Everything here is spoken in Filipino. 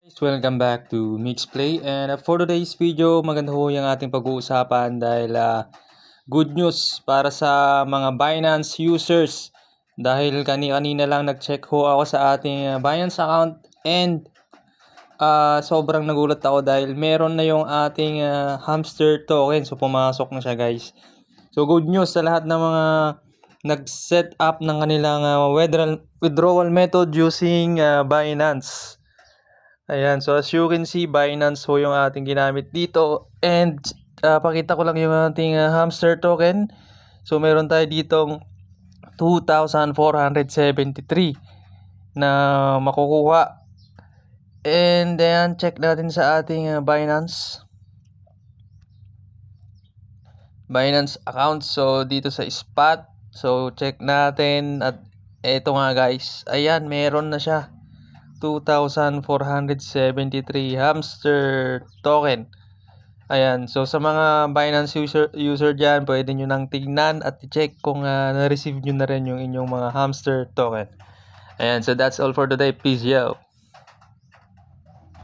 Guys, welcome back to Mixplay, and for today's video maganda ho yung ating pag-uusapan dahil good news para sa mga Binance users dahil kanina lang nag-check ho ako sa ating Binance account and sobrang nagulat ako dahil meron na yung ating hamster token, so pumasok na siya guys. So good news sa lahat ng mga nag-set up ng kanilang withdrawal method using Binance. Ayan, so as you can see, Binance ho yung ating ginamit dito. And pakita ko lang yung ating hamster token. So meron tayo ditong 2,473 na makukuha. And ayan, check natin sa ating Binance account. So dito sa spot, so check natin at eto nga guys. Ayan, meron na siya. 2,473 hamster token. Ayan, so sa mga Binance user dyan, pwede nyo nang tignan at i-check kung na-receive nyo na rin yung inyong mga hamster token. Ayan, so that's all for today. Peace out.